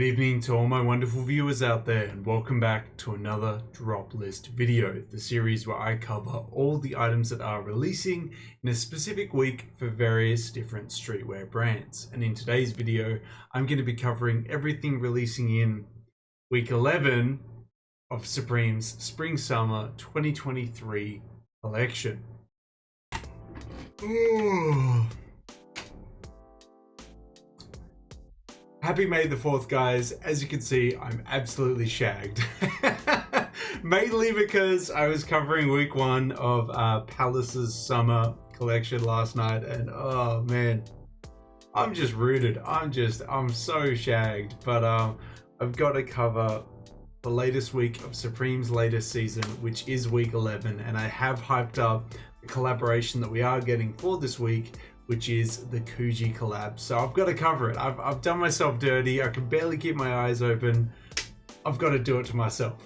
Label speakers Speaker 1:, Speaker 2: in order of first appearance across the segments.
Speaker 1: evening to all my wonderful viewers out there, and welcome back to another drop list video, the series where I cover all the items that are releasing in a specific week for various different streetwear brands. And in today's video, I'm going to be covering everything releasing in week 11 of Supreme's Spring Summer 2023 collection. Ooh. Happy May the 4th, guys. As you can see, I'm absolutely shagged. Mainly because I was covering week 1 of Palace's summer collection last night, and oh man, I'm just rooted. I'm so shagged. But I've got to cover the latest week of Supreme's latest season, which is week 11, and I have hyped up the collaboration that we are getting for this week, which is the Coogi collab. So I've got to cover it. I've done myself dirty. I can barely keep my eyes open. I've got to do it to myself.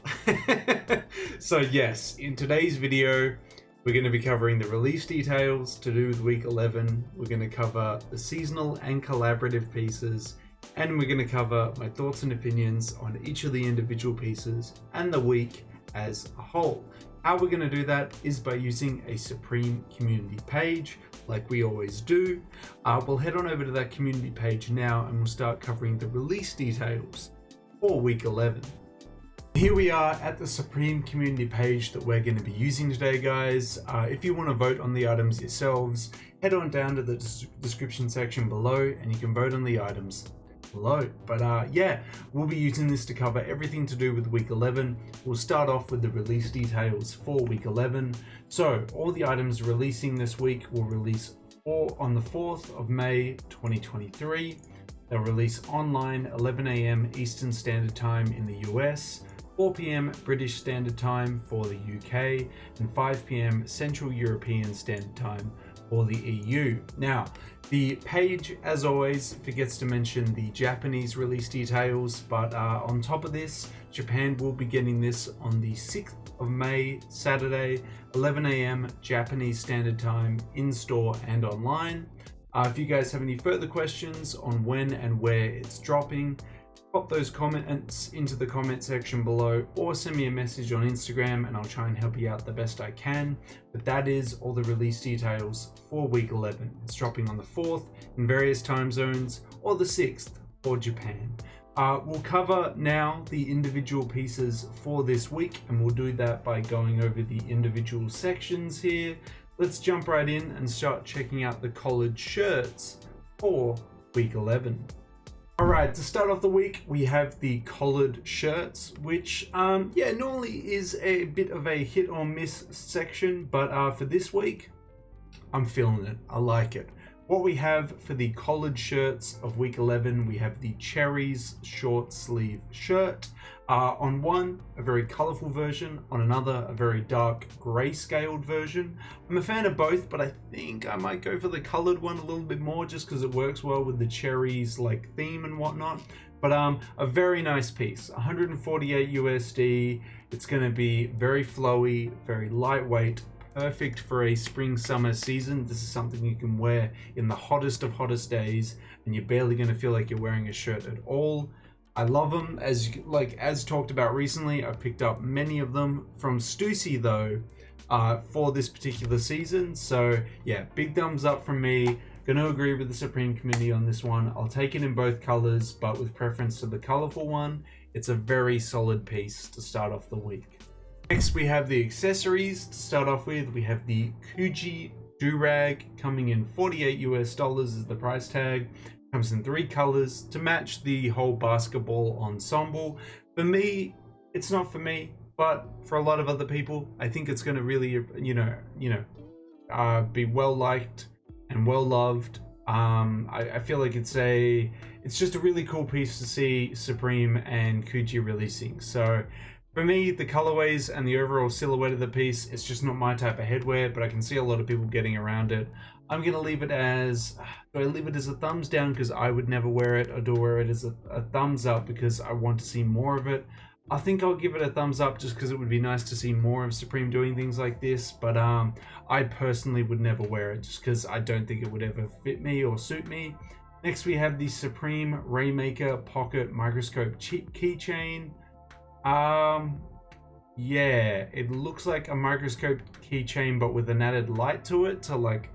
Speaker 1: So yes, in today's video, we're going to be covering the release details to do with week 11. We're going to cover the seasonal and collaborative pieces, and we're going to cover my thoughts and opinions on each of the individual pieces and the week as a whole. How we're going to do that is by using a Supreme community page, like we always do. We'll head on over to that community page now, and we'll start covering the release details for week 11. Here we are at the Supreme community page that we're going to be using today, guys. If you want to vote on the items yourselves, head on down to the description section below and you can vote on the items below. But yeah, we'll be using this to cover everything to do with week 11. We'll start off with the release details for week 11. So all the items releasing this week will release on the 4th of May 2023. They'll release online 11 AM Eastern Standard Time in the US, 4 PM British Standard Time for the UK, and 5 PM Central European Standard Time for the EU. Now, the page, as always, forgets to mention the Japanese release details, but on top of this, Japan will be getting this on the 6th of May, Saturday, 11 AM Japanese Standard Time, in-store and online. If you guys have any further questions on when and where it's dropping, pop those comments into the comment section below, or send me a message on Instagram and I'll try and help you out the best I can. But that is all the release details for week 11. It's dropping on the 4th in various time zones, or the 6th for Japan. We'll cover now the individual pieces for this week, and we'll do that by going over the individual sections here. Let's jump right in and start checking out the collared shirts for week 11. Alright, to start off the week, we have the collared shirts, which, yeah, normally is a bit of a hit or miss section, but for this week, I'm feeling it. I like it. What we have for the collared shirts of week 11, we have the Cherries short sleeve shirt. On one, a very colorful version. On another, a very dark grayscaled version. I'm a fan of both, but I think I might go for the colored one a little bit more, just because it works well with the cherries like theme and whatnot. But a very nice piece, 148 USD. It's going to be very flowy, very lightweight, perfect for a spring summer season. This is something you can wear in the hottest of hottest days, and you're barely going to feel like you're wearing a shirt at all. I love them. As talked about recently, I've picked up many of them from Stussy though for this particular season. So yeah, big thumbs up from me. Gonna agree with the Supreme community on this one. I'll take it in both colors, but with preference to the colorful one. It's a very solid piece to start off the week. Next, we have the accessories. To start off with, we have the Coogi do-rag coming in $48 US is the price tag. Comes in 3 colors to match the whole basketball ensemble. For me, it's not for me, but for a lot of other people, I think it's going to really, be well liked and well loved. I feel like it's just a really cool piece to see Supreme and Coogi releasing. So for me, the colorways and the overall silhouette of the piece, it's just not my type of headwear, but I can see a lot of people getting around it. I'm going to leave it as, do I leave it as a thumbs down because I would never wear it, or do I wear it as a thumbs up because I want to see more of it? I think I'll give it a thumbs up just because it would be nice to see more of Supreme doing things like this, but I personally would never wear it just because I don't think it would ever fit me or suit me. Next we have the Supreme Raymaker Pocket Microscope Keychain. Yeah, it looks like a microscope keychain but with an added light to it to like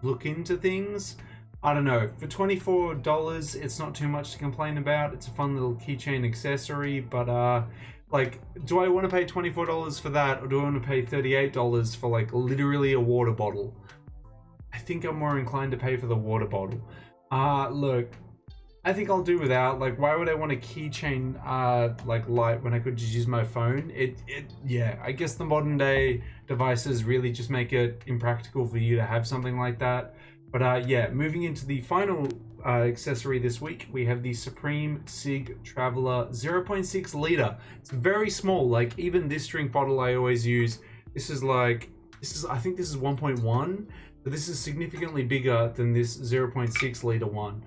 Speaker 1: look into things. I don't know, for $24 it's not too much to complain about. It's a fun little keychain accessory, but like, do I want to pay $24 for that, or do I want to pay $38 for like literally a water bottle? I think I'm more inclined to pay for the water bottle. Look, I think I'll do without. Like, why would I want a keychain like light when I could just use my phone? Yeah, I guess the modern day devices really just make it impractical for you to have something like that. But yeah, moving into the final accessory this week, we have the Supreme Sig Traveler 0.6 liter. It's very small. Like, even this drink bottle I always use, I think this is 1.1, but this is significantly bigger than this 0.6 liter one.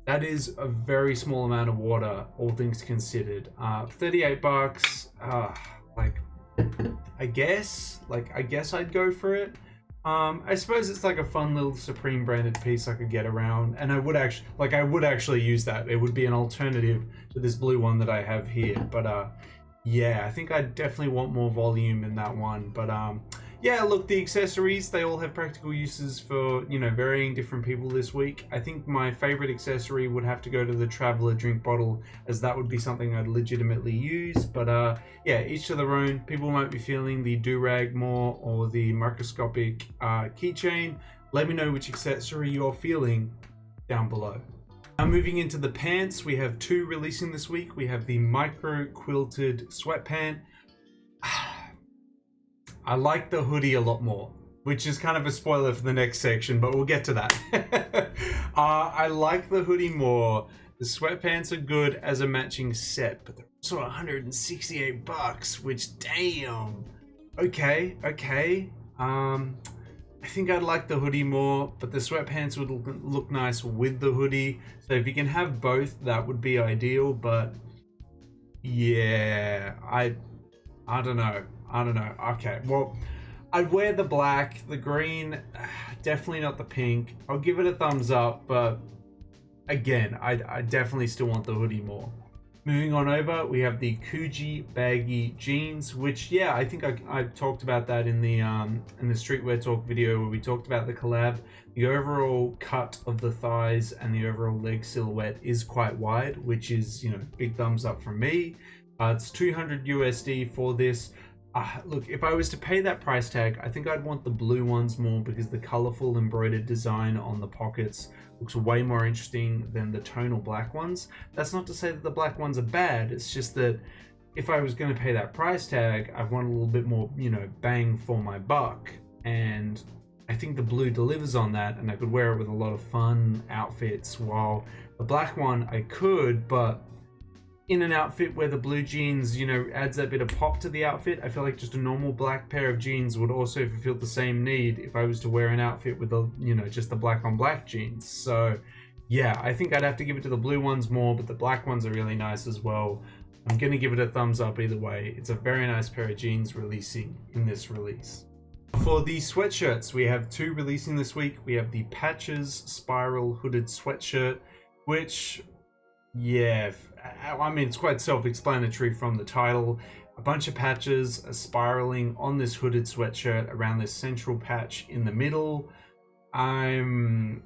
Speaker 1: That is a very small amount of water, all things considered. 38 bucks. Like, I guess I'd go for it. I suppose it's like a fun little Supreme branded piece I could get around, and I would actually use that. It would be an alternative to this blue one that I have here. But yeah, I think I definitely want more volume in that one. But yeah, look, the accessories, they all have practical uses for, you know, varying different people this week. I think my favorite accessory would have to go to the Traveler drink bottle, as that would be something I'd legitimately use. But yeah, each to their own. People might be feeling the do-rag more or the microscopic keychain. Let me know which accessory you're feeling down below. Now moving into the pants, we have two releasing this week. We have the micro quilted sweatpant. I like the hoodie a lot more, which is kind of a spoiler for the next section, but we'll get to that. I like the hoodie more. The sweatpants are good as a matching set, but they're also 168 bucks, which, damn. Okay. I think I'd like the hoodie more, but the sweatpants would look nice with the hoodie. So if you can have both, that would be ideal. But yeah, I don't know. Okay, well, I'd wear the black, the green, definitely not the pink. I'll give it a thumbs up, but again, I definitely still want the hoodie more. Moving on over, we have the Coogi baggy jeans, which, yeah, I think I talked about that in the streetwear talk video where we talked about the collab. The overall cut of the thighs and the overall leg silhouette is quite wide, which is, you know, big thumbs up from me. It's 200 USD for this. Look, if I was to pay that price tag, I think I'd want the blue ones more, because the colorful embroidered design on the pockets looks way more interesting than the tonal black ones. That's not to say that the black ones are bad. It's just that if I was going to pay that price tag, I want a little bit more, you know, bang for my buck. And I think the blue delivers on that, and I could wear it with a lot of fun outfits, while the black one I could, but in an outfit where the blue jeans, you know, adds that bit of pop to the outfit, I feel like just a normal black pair of jeans would also fulfill the same need if I was to wear an outfit with the, you know, just the black on black jeans. So yeah, I think I'd have to give it to the blue ones more, but the black ones are really nice as well. I'm gonna give it a thumbs up either way. It's a very nice pair of jeans releasing in this release. For the sweatshirts, we have two releasing this week. We have the Patches Spiral Hooded Sweatshirt, which, yeah, I mean, it's quite self-explanatory from the title. A bunch of patches are spiraling on this hooded sweatshirt around this central patch in the middle. I'm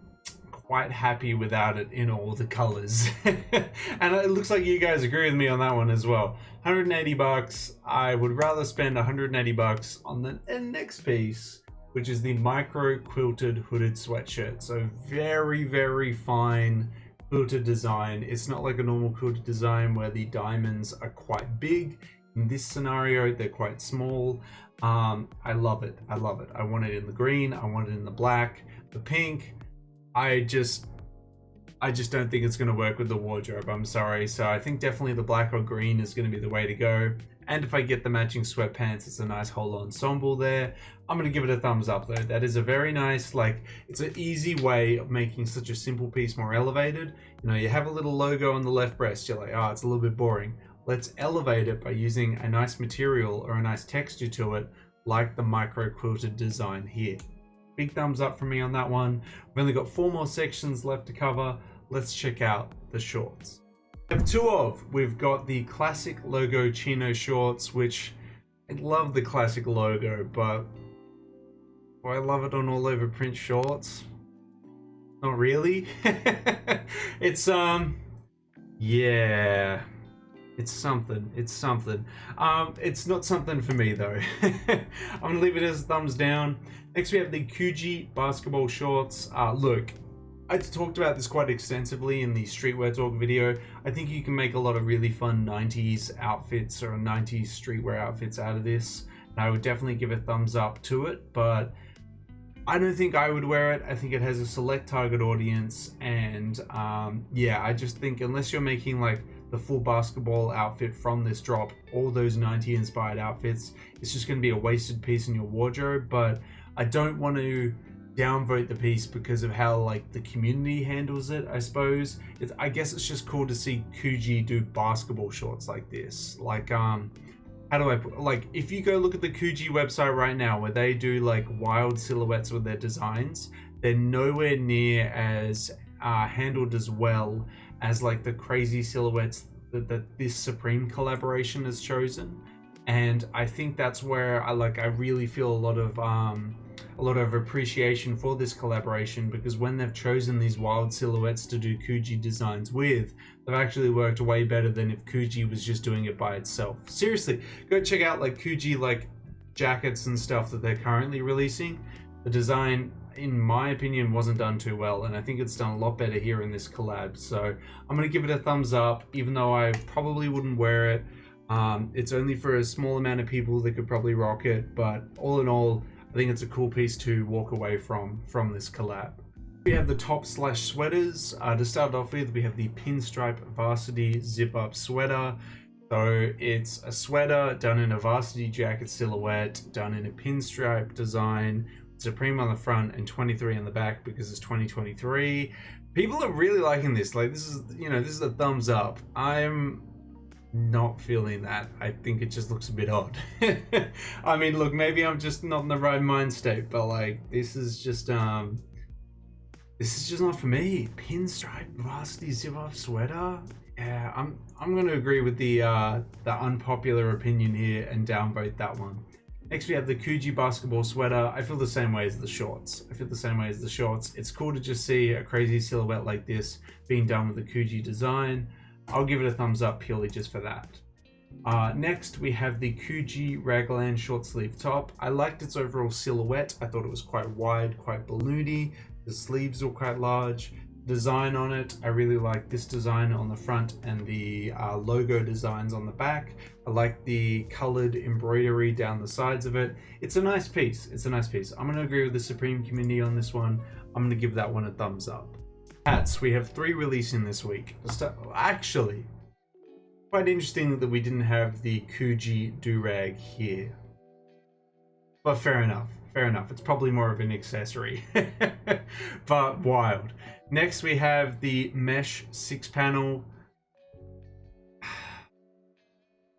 Speaker 1: quite happy without it in all the colors. And it looks like you guys agree with me on that one as well. 180 bucks. I would rather spend 180 bucks on the next piece, which is the micro quilted hooded sweatshirt. So very, very fine quilted design. It's not like a normal quilted design where the diamonds are quite big. In this scenario, they're quite small. I love it. I want it in the green. I want it in the black, the pink. I just don't think it's going to work with the wardrobe. I'm sorry. So I think definitely the black or green is going to be the way to go. And if I get the matching sweatpants, it's a nice whole ensemble there. I'm going to give it a thumbs up though. That is a very nice, like, it's an easy way of making such a simple piece more elevated. You know, you have a little logo on the left breast. You're like, oh, it's a little bit boring. Let's elevate it by using a nice material or a nice texture to it, like the micro quilted design here. Big thumbs up from me on that one. We've only got 4 more sections left to cover. let's check out the shorts. We have two of. We've got the classic logo chino shorts, which I love the classic logo, but do I love it on all over print shorts? Not really. It's yeah, it's something. It's not something for me though. I'm gonna leave it as thumbs down. Next we have the coogi basketball shorts. Look, I talked about this quite extensively in the streetwear talk video. I think you can make a lot of really fun 90s outfits or 90s streetwear outfits out of this. And I would definitely give a thumbs up to it, but I don't think I would wear it. I think it has a select target audience, and yeah, I just think unless you're making like the full basketball outfit from this drop, all those 90 inspired outfits, it's just going to be a wasted piece in your wardrobe. But I don't want to downvote the piece because of how like the community handles it. I suppose I guess it's just cool to see coogi do basketball shorts like this. Like how do I put, like, if you go look at the coogi website right now where they do like wild silhouettes with their designs, they're nowhere near as handled as well as like the crazy silhouettes that this Supreme collaboration has chosen. And I think that's where I really feel a lot of appreciation for this collaboration, because when they've chosen these wild silhouettes to do coogi designs with, they've actually worked way better than if coogi was just doing it by itself. Seriously, go check out like coogi like jackets and stuff that they're currently releasing. The design, in my opinion, wasn't done too well, and I think it's done a lot better here in this collab. So I'm gonna give it a thumbs up, even though I probably wouldn't wear it. It's only for a small amount of people that could probably rock it, but all in all, I think it's a cool piece to walk away from this collab. We have the top slash sweaters. To start off with, we have the pinstripe varsity zip up sweater. So it's a sweater done in a varsity jacket silhouette, done in a pinstripe design, Supreme on the front and 23 on the back because it's 2023. People are really liking this. Like, this is a thumbs up. I'm not feeling that. I think it just looks a bit odd. I mean, look, maybe I'm just not in the right mind state, but like, this is just not for me. Pinstripe varsity zip up sweater. Yeah, I'm going to agree with the unpopular opinion here and downvote that one. Next, we have the coogi basketball sweater. I feel the same way as the shorts. It's cool to just see a crazy silhouette like this being done with the coogi design. I'll give it a thumbs up purely just for that. Next, we have the coogi raglan short sleeve top. I liked its overall silhouette. I thought it was quite wide, quite balloony. The sleeves were quite large. Design on it, I really like this design on the front and the logo designs on the back. I like the colored embroidery down the sides of it. It's a nice piece. I'm going to agree with the Supreme community on this one. I'm going to give that one a thumbs up. Hats, we have 3 releasing this week. Actually, quite interesting that we didn't have the coogi do-rag here. But fair enough. It's probably more of an accessory. But wild. Next, we have the mesh 6-panel.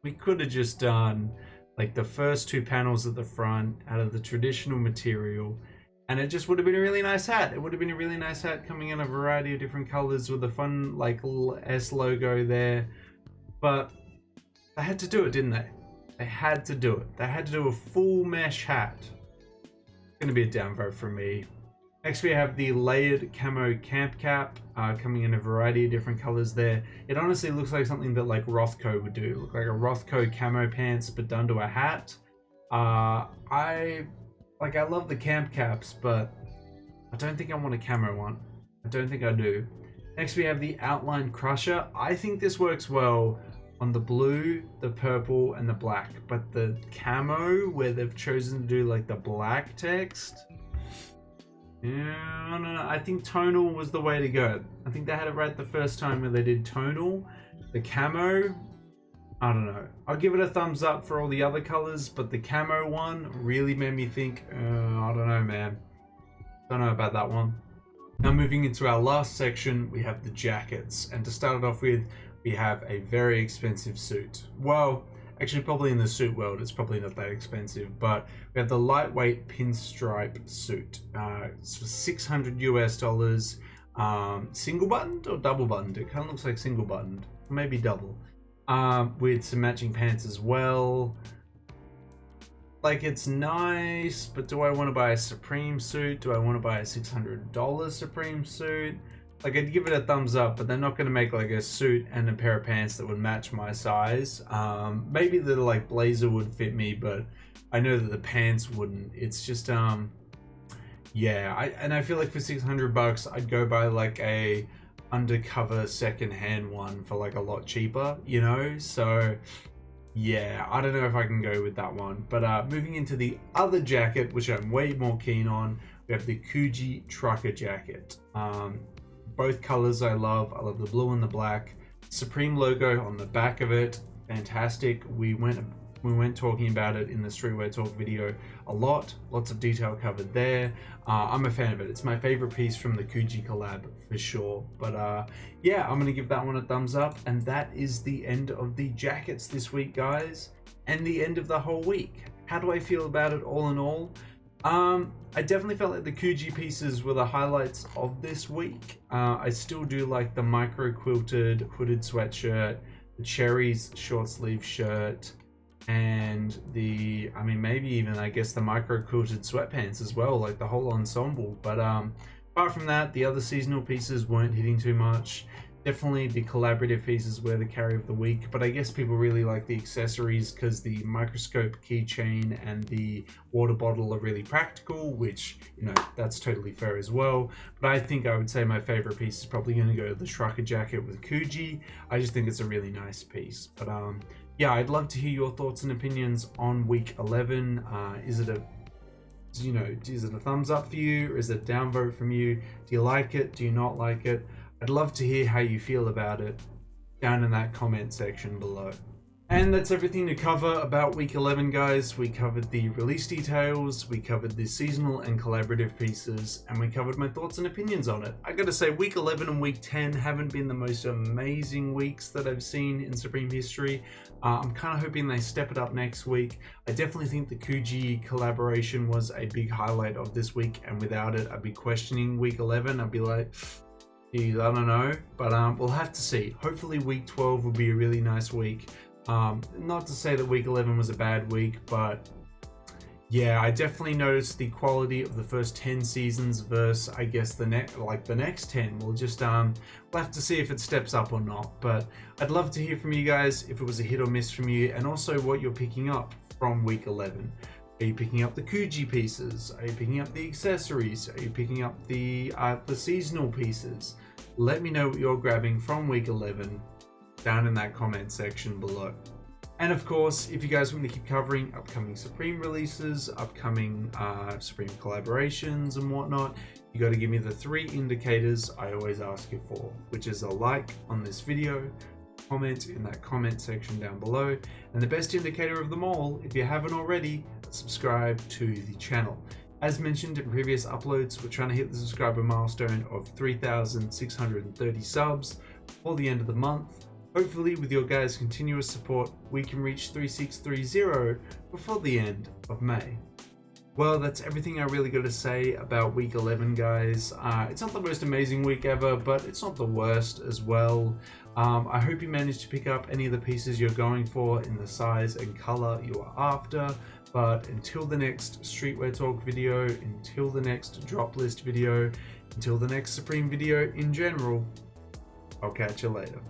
Speaker 1: We could have just done like the first 2 panels at the front out of the traditional material, and it just would have been a really nice hat. It would have been a really nice hat coming in a variety of different colors with a fun like little S logo there. But they had to do it, didn't they? They had to do it. They had to do a full mesh hat. It's going to be a downvote from me. Next, we have the layered camo camp cap coming in a variety of different colors there. It honestly looks like something that like Rothko would do. Look like a Rothko camo pants but done to a hat. I love the camp caps, but I don't think I want a camo one. I don't think I do. Next, we have the outline crusher. I think this works well on the blue, the purple, and the black, but the camo where they've chosen to do like the black text, yeah, no. I think tonal was the way to go. I think they had it right the first time when they did tonal. The camo, I don't know. I'll give it a thumbs up for all the other colors, but the camo one really made me think, I don't know, man. Don't know about that one. Now moving into our last section, we have the jackets. And to start it off with, we have a very expensive suit. Well, actually probably in the suit world, it's probably not that expensive, but we have the lightweight pinstripe suit. It's for $600 US. single buttoned or double buttoned. It kind of looks like single buttoned, maybe double, with some matching pants as well. Like, it's nice, but do I want to buy a Supreme suit? Do I want to buy a $600 Supreme suit? Like, I'd give it a thumbs up, but they're not going to make like a suit and a pair of pants that would match my size. Maybe the like blazer would fit me, but I know that the pants wouldn't. It's just yeah. I feel like for $600 I'd go buy like a undercover secondhand one for like a lot cheaper, you know? So yeah, I don't know if I can go with that one. But moving into the other jacket, which I'm way more keen on, we have the Coogi trucker jacket. Both colors I love. I love the blue and the black. Supreme logo on the back of it, fantastic. We went talking about it in the Streetwear Talk video a lot. Lots of detail covered there. I'm a fan of it. It's my favorite piece from the Coogi collab for sure. But yeah, I'm gonna give that one a thumbs up. And that is the end of the jackets this week, guys, and the end of the whole week. How do I feel about it all in all? I definitely felt like the Coogi pieces were the highlights of this week. I still do like the micro quilted hooded sweatshirt, the cherries short sleeve shirt, and the, I mean, maybe even I guess the micro quilted sweatpants as well, like the whole ensemble. But apart from that, the other seasonal pieces weren't hitting too much. Definitely the collaborative pieces were the carry of the week, but I guess people really like the accessories because the microscope keychain and the water bottle are really practical, which, you know, that's totally fair as well. But I think I would say my favorite piece is probably going to go to the trucker jacket with Coogi. I just think it's a really nice piece. But yeah, I'd love to hear your thoughts and opinions on week 11. Is it a thumbs up for you, or is it a downvote from you? Do you like it? Do you not like it? I'd love to hear how you feel about it down in that comment section below. And that's everything to cover about week 11, guys. We covered the release details, we covered the seasonal and collaborative pieces, and we covered my thoughts and opinions on it. I gotta say, week 11 and week 10 haven't been the most amazing weeks that I've seen in Supreme history. I'm kind of hoping they step it up next week. I definitely think the Coogi collaboration was a big highlight of this week, and without it, I'd be questioning week 11. I'd be like, I don't know, but we'll have to see. Hopefully week 12 will be a really nice week. Not to say that week 11 was a bad week, but yeah, I definitely noticed the quality of the first 10 seasons versus, I guess, the next 10. We'll just we'll have to see if it steps up or not. But I'd love to hear from you guys if it was a hit or miss from you, and also what you're picking up from week 11. Are you picking up the Coogi pieces? Are you picking up the accessories? Are you picking up the seasonal pieces? Let me know what you're grabbing from week 11 down in that comment section below. And of course, if you guys want to keep covering upcoming Supreme releases, upcoming Supreme collaborations and whatnot, you got to give me the 3 indicators I always ask you for, which is a like on this video, comment in that comment section down below, and the best indicator of them all, if you haven't already, subscribe to the channel. As mentioned in previous uploads, we're trying to hit the subscriber milestone of 3,630 subs for the end of the month. Hopefully with your guys' continuous support, we can reach 3630 before the end of May. Well, that's everything I really got to say about week 11, guys. It's not the most amazing week ever, but it's not the worst as well. I hope you managed to pick up any of the pieces you're going for in the size and color you are after. But until the next Streetwear Talk video, until the next drop list video, until the next Supreme video in general, I'll catch you later.